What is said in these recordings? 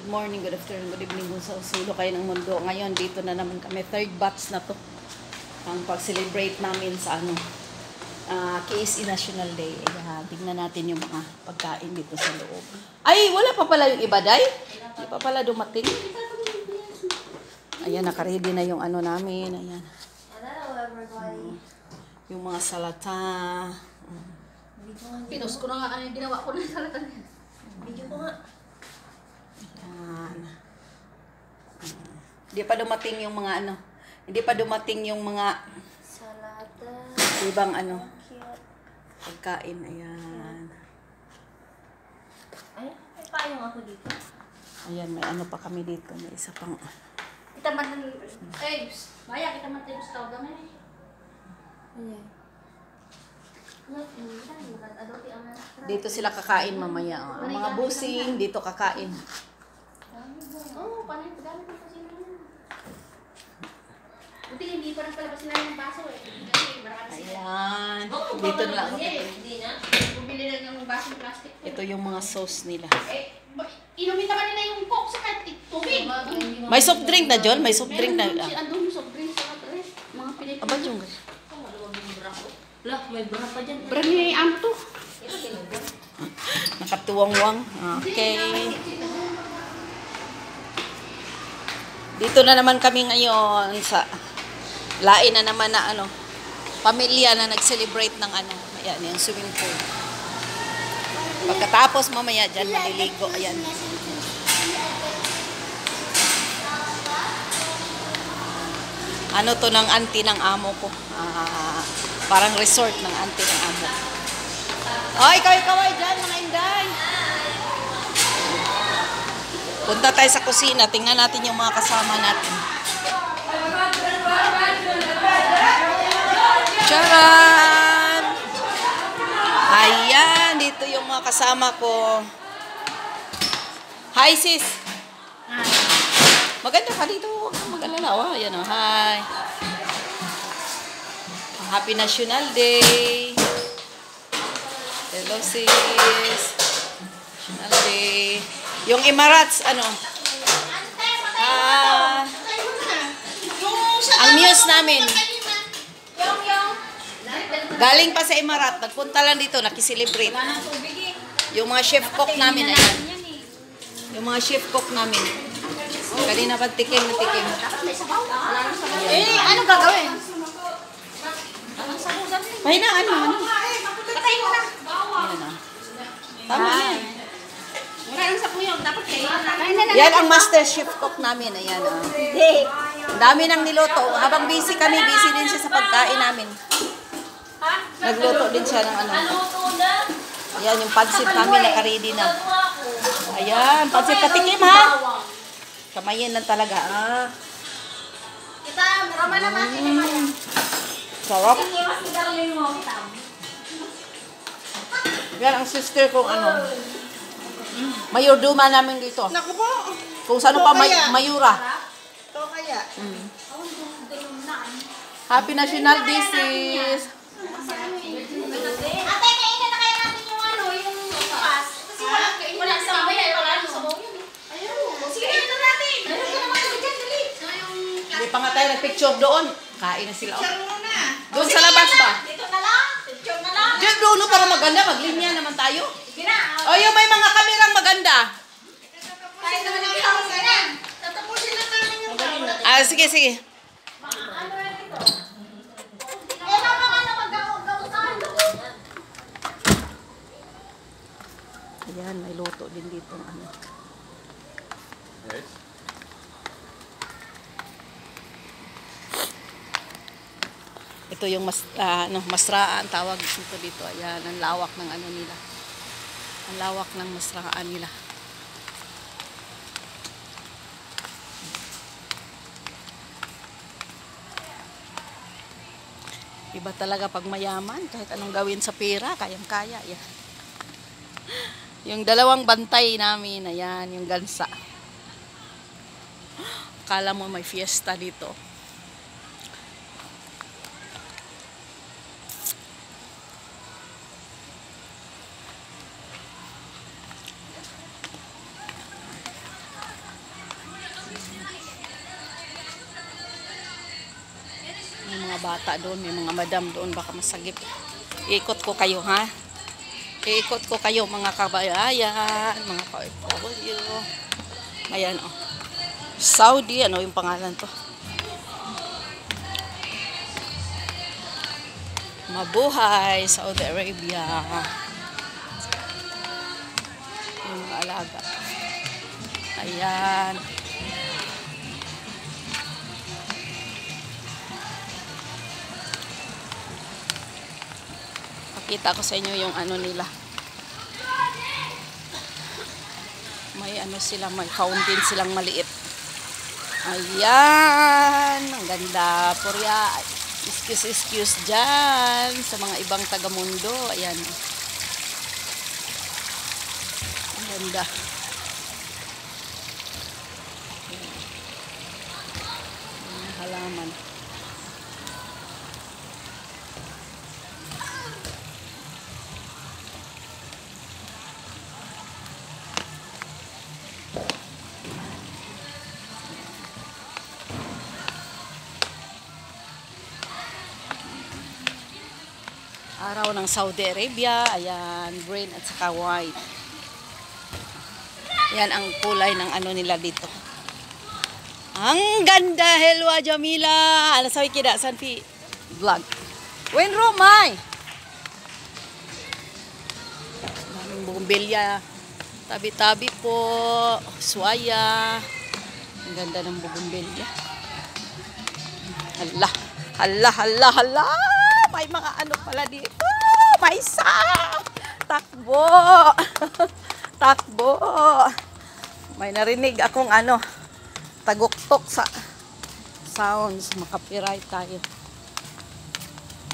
Good morning, good afternoon, good evening kung sa usulo kayo ng mundo. Ngayon, dito na naman kami. Third batch na to. Ang pag-celebrate namin sa KSE National Day. Ayan, tingnan natin yung mga pagkain dito sa loob. Ay, wala pa pala yung iba, Day? Hindi pa pala dumating. Ayan, nakaready na yung ano namin. Ayan. Yung mga salata. Pinos ko na nga ano yung ginawa ko ng salata. Video ko nga. Ayan. Hindi pa dumating yung mga ano. Hindi pa dumating yung mga Salata. ibang ano. Pagkain. Ayan. Ay, may payong ako dito. Ayan, may ano pa kami dito. May isa pang... Kita man ng... Eh, Maya, kita man tayo sa tawag naman eh. Ayan. Dito sila kakain mamaya. Ang mga busing, dito kakain. Oo, paano yung paggamit ko sila yun? Buti hindi pa rin palabas sila ng baso eh. Ayan. Dito na lang ako. Hindi na. Bumili lang ng basong plastic. Ito yung mga sauce nila. Eh, inumin naman nila yung coke sa kahit tubig. May soft drink na, John? May soft drink na. Andun yung soft drink sa mga Pilipino. Aba, yung... Lah, may bra pa dyan. Bra ni Amto. Nakatuwang-wang. Okay. Dito na naman kami ngayon sa lain na naman na ano, pamilya na nag-celebrate ng ano, ayan, yung swimming pool. Pagkatapos mamaya dyan maliligo, ayan. Ano to ng auntie ng amo ko. Parang resort ng auntie ng amo. Oh, ikaw ay dyan, mga inday. Punta tayo sa kusina. Tingnan natin yung mga kasama natin. Charan! Ayan, dito yung mga kasama ko. Hi, sis. Maganda ka dito. Huwag kang mag-alala. Oh, ayan o. Hi. Happy National Day. Hello, sis. National Day. Yung Emirates, ano? Ang muse namin. Galing pa sa Emirates. Nagpunta lang dito. Nakiselebrate. Yung mga chef cook namin. Ayan. Yung mga chef cook namin. Kanina pa tikim na tikim. Eh, ano gagawin? Pahinaan mo. Patayin mo na. Ayan na. Tama na. Wala nang sapuyog. Dapat kayo. Yan ang master chef cook namin. Ayan. Ang dami nang niluto. Habang busy kami, busy din siya sa pagkain namin. Nagluto din siya ng ano. Ayan, yung pansit namin naka-ready na. Ayan, pansit patikim ha. Kamayin lang talaga. Kita, murama naman. Sarap. Yan ang sister kong ano. Mayorduma namin dito. Naku po. Kung saan pa mayura. Ito kaya. Happy National Day, sis. Ate, kainin na kaya natin yung ano, yung pas. Kasi wala sa mamaya, wala sa sabaw yun eh. Ayun. Sige, ito natin. Ayun ka naman ako dyan, dali. Hindi pa nga tayo nag-picture doon. Kain na sila. Picture muna. Doon sa labas ba? Dito na lang. Picture na lang. Diyan doon para maganda. Maglinya naman tayo. Sige na. O, yung may mga kamerang maganda. Tayo naman ang house na. Tatapusin na namin yung house. Sige, sige. Ano yan ito? Eh, mama nga na mag-gawutan. Ayan, may luto din dito. Ano. Yes. Ito yung masraan tawag dito. Ayan, ang lawak ng ano nila. Ang lawak ng masraan nila. Iba talaga pag mayaman, kahit anong gawin sa pera, kayang-kaya. Yan. Yung dalawang bantay namin, ayan, yung gansa. Akala mo may fiesta dito. bata doon, may mga madam doon, baka masagip. Iikot ko kayo, ha? Iikot ko kayo, mga kabayan, mga ka-OFW. Ayan, oh. Saudi, ano yung pangalan to? Mabuhay, Saudi Arabia. Yung mga alaga. Ayan. Pakita ko sa inyo yung ano nila. May ano sila, may fountain silang maliit. Ayan. Ang ganda. Purya. Excuse dyan sa mga ibang taga-mundo. Ayan. Ang ganda. Ayan. Halaman. Araw ng Saudi Arabia. Ayan, green at saka white. Yan ang kulay ng ano nila dito. Ang ganda. Hello, Jamila. Alam sabi kida, Sanpi vlog. When Romay. Daming bugumbilya. Tabi-tabi po. Suwaya. Ang ganda ng bugumbilya. Hala. Hala, hala, hala. May mga ano pala dito. May isa. Takbo. Takbo. May narinig akong ano, taguktok sa sounds. Makapiright tayo.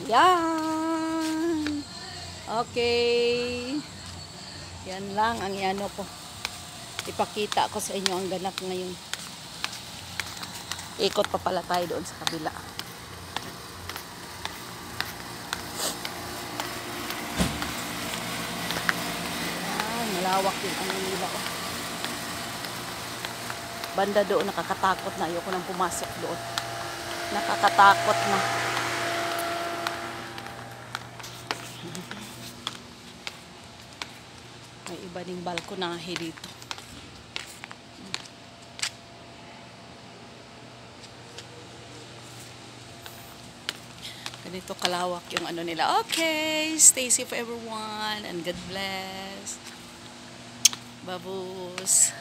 Yan. Okay. Yan lang ang ano ko. Ipakita ko sa inyo ang ganap ngayon. Ikot pa pala tayo doon sa kabila. Malawak yung ano nila. Banda doon, nakakatakot na. Ayoko nang pumasok doon. Nakakatakot na. May iba ding balkonahe dito. Ganito kalawak yung ano nila. Okay, stay safe everyone and God bless. Babus.